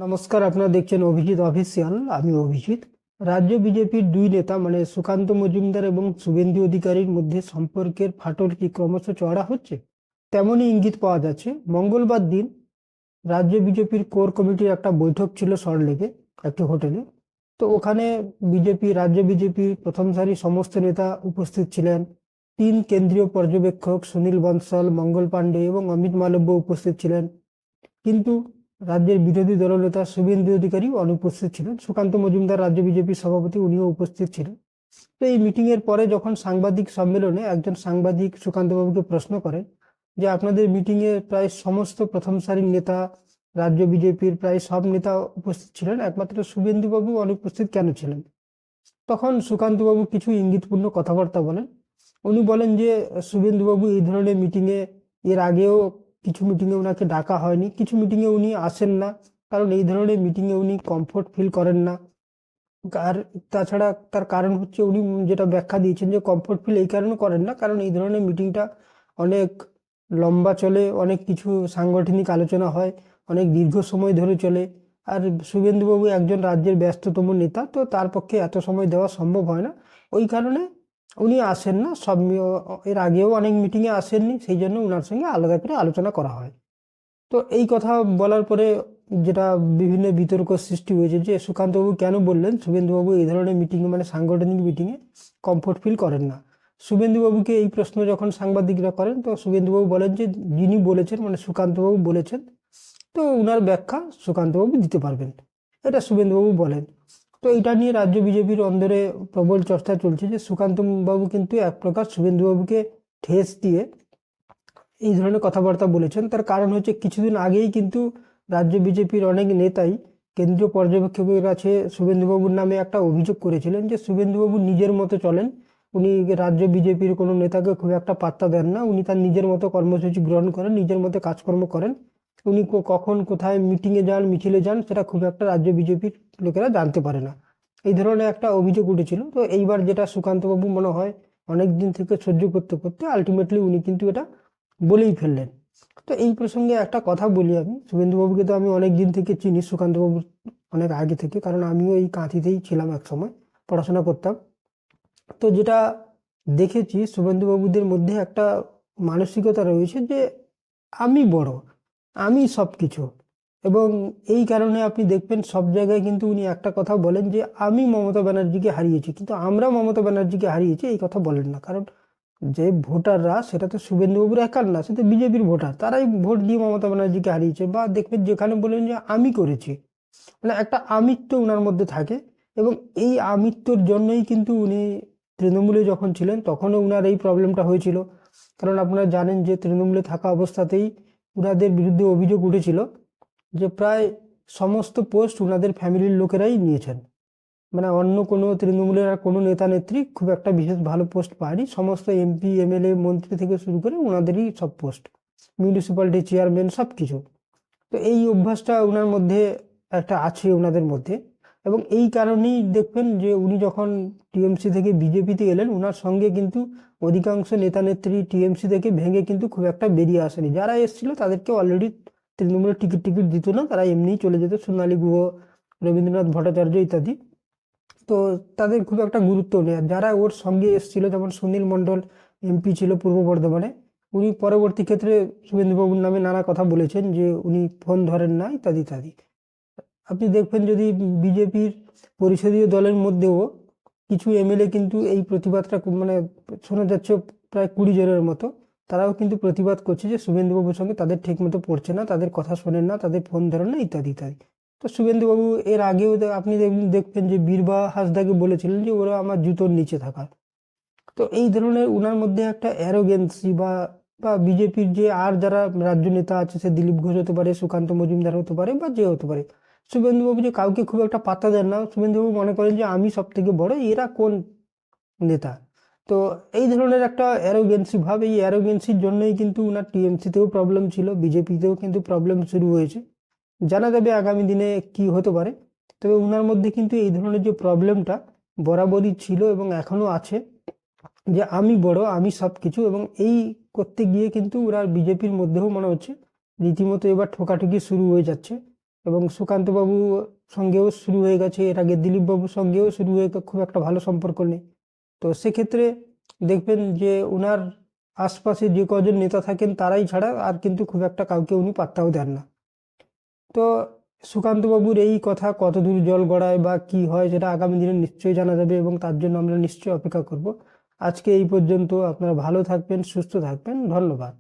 নমস্কার, আপনারা দেখছেন অভিজিৎ অফিসিয়াল। আমি অভিজিৎ। রাজ্য বিজেপির দুই নেতা মানে সুকান্ত মজুমদার এবং শুভেন্দু অধিকারীর মধ্যে সম্পর্কের ফাটল কি ক্রমশ চড়া হচ্ছে, তেমনই ইঙ্গিত পাওয়া যাচ্ছে। মঙ্গলবার দিন রাজ্য বিজেপির কোর কমিটির একটা বৈঠক ছিল সল্টলেকে একটি হোটেলে। তো ওখানে রাজ্য বিজেপির প্রথম সারি সমস্ত নেতা উপস্থিত ছিলেন। তিন কেন্দ্রীয় পর্যবেক্ষক সুনীল বনসল, মঙ্গল পাণ্ডে এবং অমিত মালব্য উপস্থিত ছিলেন। কিন্তু রাজ্যের বিরোধী দলনেতা শুভেন্দু অধিকারী অনুপস্থিত ছিলেন। সুকান্ত মজুমদার রাজ্য বিজেপি সভাপতি, উনিও উপস্থিত ছিলেন। তো এই মিটিং এর পরে যখন সাংবাদিক সম্মেলনে একজন সাংবাদিক সুকান্ত বাবুকে প্রশ্ন করেন যে আপনাদের মিটিং এ প্রায় সমস্ত প্রথম সারির নেতা, রাজ্য বিজেপির প্রায় সব নেতা উপস্থিত ছিলেন, একমাত্র শুভেন্দু বাবু অনুপস্থিত কেন ছিলেন? তখন সুকান্ত বাবু কিছু ইঙ্গিতপূর্ণ কথাবার্তা বলেন। উনি বলেন যে শুভেন্দু বাবু এই ধরনের মিটিং এ এর আগেও কিছু মিটিংয়ে ওনাকে ডাকা হয়নি, কিছু মিটিংয়ে উনি আসেন না, কারণ এই ধরনের মিটিংয়ে উনি কমফোর্ট ফিল করেন না। আর তাছাড়া তার কারণ হচ্ছে উনি যেটা ব্যাখ্যা দিয়েছেন যে কমফোর্ট ফিল এই কারণে করেন না কারণ এই ধরনের মিটিংটা অনেক লম্বা চলে, অনেক কিছু সাংগঠনিক আলোচনা হয়, অনেক দীর্ঘ সময় ধরে চলে। আর শুভেন্দুবাবু একজন রাজ্যের ব্যস্ততম নেতা, তো তার পক্ষে এত সময় দেওয়া সম্ভব হয় না। ওই কারণে উনি আসেন না। এর আগেও অনেক মিটিংয়ে আসেননি, সেই জন্য ওনার সঙ্গে আলাদা করে আলোচনা করা হয়। তো এই কথা বলার পরে যেটা বিভিন্ন বিতর্ক সৃষ্টি হয়েছে যে সুকান্তবাবু কেন বললেন শুভেন্দুবাবু এই ধরনের মিটিংয়ে মানে সাংগঠনিক মিটিংয়ে কমফোর্ট ফিল করেন না। শুভেন্দুবাবুকে এই প্রশ্ন যখন সাংবাদিকরা করেন, তো শুভেন্দুবাবু বলেন যে যিনি বলেছেন মানে সুকান্তবাবু বলেছেন, তো উনার ব্যাখ্যা সুকান্তবাবু দিতে পারবেন, এটা শুভেন্দুবাবু বলেন। তো এটা নিয়ে রাজ্য বিজেপির অন্দরে প্রবল চর্চা চলছে যে সুকান্ত বাবু কিন্তু এক প্রকার শুভেন্দুবাবুকে ঠেস দিয়ে এই ধরনের কথাবার্তা বলেছেন। তার কারণ হচ্ছে কিছুদিন আগেই কিন্তু রাজ্য বিজেপির অনেক নেতাই কেন্দ্রীয় পর্যবেক্ষকের কাছে শুভেন্দুবাবুর নামে একটা অভিযোগ করেছিলেন যে শুভেন্দুবাবু নিজের মতো চলেন, উনি রাজ্য বিজেপির কোনো নেতাকে খুব একটা পাত্তা দেন না, উনি তার নিজের মতো কর্মসূচি গ্রহণ করেন, নিজের মতো কাজকর্ম করেন, উনি কখন কোথায় মিটিংয়ে যান, মিছিলে যান, সেটা খুব একটা রাজ্য বিজেপির লোকেরা জানতে পারে না। এই ধরনের একটা অভিযোগ উঠেছিল। তো এইবার যেটা সুকান্তবাবু মনে হয় অনেক দিন থেকে সহ্য করতে করতে আলটিমেটলি উনি কিন্তু এটা বলেই ফেললেন। তো এই প্রসঙ্গে একটা কথা বলি, আমি শুভেন্দুবাবুকে তো আমি অনেক দিন থেকে চিনি, সুকান্তবাবুর অনেক আগে থেকে, কারণ আমিও এই কাঁথিতেই ছিলাম, এক সময় পড়াশোনা করতাম। তো যেটা দেখেছি শুভেন্দুবাবুদের মধ্যে একটা মানসিকতা রয়েছে যে আমি বড়, আমি সব কিছু। এবং এই কারণে আপনি দেখবেন সব জায়গায় কিন্তু উনি একটা কথা বলেন যে আমি মমতা ব্যানার্জিকে হারিয়েছি, কিন্তু আমরা মমতা ব্যানার্জিকে হারিয়েছি এই কথা বলেন না। কারণ যে ভোটাররা, সেটা তো শুভেন্দুবাবুর একার না, সেটা বিজেপির ভোটার, তারাই ভোট দিয়ে মমতা ব্যানার্জিকে হারিয়েছে। বা দেখবেন যেখানে বলেন যে আমি করেছি, মানে একটা আমিত্ব উনার মধ্যে থাকে। এবং এই আমিত্বর জন্যই কিন্তু উনি তৃণমূলে যখন ছিলেন তখনও উনার এই প্রবলেমটা হয়েছিল। কারণ আপনারা জানেন যে তৃণমূলে থাকা অবস্থাতেই উনাদের বিরুদ্ধে অভিযোগ উঠেছিল যে প্রায় সমস্ত পোস্ট উনাদের ফ্যামিলির লোকেরাই নিয়েছেন। মানে অন্য কোনো তৃণমূলের আর কোনো নেতা নেত্রী খুব একটা বিশেষ ভালো পোস্ট পায়নি, সমস্ত এমপি এমএলএ মন্ত্রী থেকে শুরু করে ওনাদেরই সব পোস্ট, মিউনিসিপ্যালিটি চেয়ারম্যান সব কিছু। তো এই অভ্যাসটা ওনার মধ্যে একটা আছে ওনাদের মধ্যে। এবং এই কারণেই দেখবেন যে উনি যখন টিএমসি থেকে বিজেপিতে এলেন, ওনার সঙ্গে কিন্তু অধিকাংশ নেতা নেত্রী টিএমসি থেকে ভেঙে কিন্তু খুব একটা বেরিয়ে আসেনি। যারা এসেছিল তাদেরকে অলরেডি তৃণমূলের টিকিট টিকিট দিত না, তারা এমনিই চলে যেত, সোনালী গুহ, রবীন্দ্রনাথ ভট্টাচার্য ইত্যাদি। তো তাদের খুব একটা গুরুত্ব নেই। আর যারা ওর সঙ্গে এসেছিল, যেমন সুনীল মণ্ডল এমপি ছিল পূর্ব বর্ধমানে, উনি পরবর্তী ক্ষেত্রে শুভেন্দুবাবুর নামে নানা কথা বলেছেন যে উনি ফোন ধরেন না ইত্যাদি ইত্যাদি। আপনি দেখবেন যদি বিজেপির পরিষদীয় দলের মধ্যেও কিছু এমএলএ কিন্তু এই প্রতিবাদটা মানে শোনা যাচ্ছে প্রায় 20 জনের মতো, তারাও কিন্তু প্রতিবাদ করছে যে শুভেন্দুবাবুর সঙ্গে তাদের ঠিক মতো পড়ছে না, তাদের কথা শোনেন না, তাদের ফোন ধরেন না ইত্যাদি ইত্যাদি। তো শুভেন্দুবাবু এর আগেও আপনি দেখবেন যে বীরবা হাসদাকে বলেছিলেন যে ওরা আমার জুতোর নিচে থাকা। তো এই ধরনের উনার মধ্যে একটা অ্যারোগেন্সি বা বা বিজেপির যে আর যারা রাজ্য নেতা আছে, সে দিলীপ ঘোষ হতে পারে, সুকান্ত মজুমদার হতে পারে, বা যে হতে পারে, শুভেন্দুবাবু যে কাউকে খুব একটা পাত্তা দেন না। শুভেন্দুবাবু মনে করেন যে আমি সব থেকে বড়, এরা কোন নেতা। তো এই ধরনের একটা অ্যারোগেন্সি ভাব, এই অ্যারোগেন্সির জন্যই কিন্তু উনার টিএমসিতেও প্রবলেম ছিল, বিজেপিতেও কিন্তু প্রবলেম শুরু হয়েছে। জানা যাবে আগামী দিনে কি হতে পারে। তবে উনার মধ্যে কিন্তু এই ধরনের যে প্রবলেমটা বরাবরই ছিল এবং এখনো আছে, যে আমি বড়, আমি সব কিছু। এবং এই করতে গিয়ে কিন্তু ওরা বিজেপির মধ্যেও মনে হচ্ছে রীতিমতো এবার ঠোকাঠুকি শুরু হয়ে যাচ্ছে। এবং সুকান্তবাবু সঙ্গেও শুরু হয়ে গেছে, এর আগে দিলীপবাবুর সঙ্গেও শুরু হয়ে খুব একটা ভালো সম্পর্ক নেই। তো সেক্ষেত্রে দেখবেন যে ওনার আশপাশে যে কজন নেতা থাকেন তারাই ছাড়া আর কিন্তু খুব একটা কাউকে উনি পাত্তাও দেন না। তো সুকান্তবাবুর এই কথা কতদূর জল গড়ায় বা কি হয় সেটা আগামী দিনে নিশ্চয়ই জানা যাবে, এবং তার জন্য আমরা নিশ্চয়ই অপেক্ষা করব। আজকে এই পর্যন্ত। আপনারা ভালো থাকবেন, সুস্থ থাকবেন, ধন্যবাদ।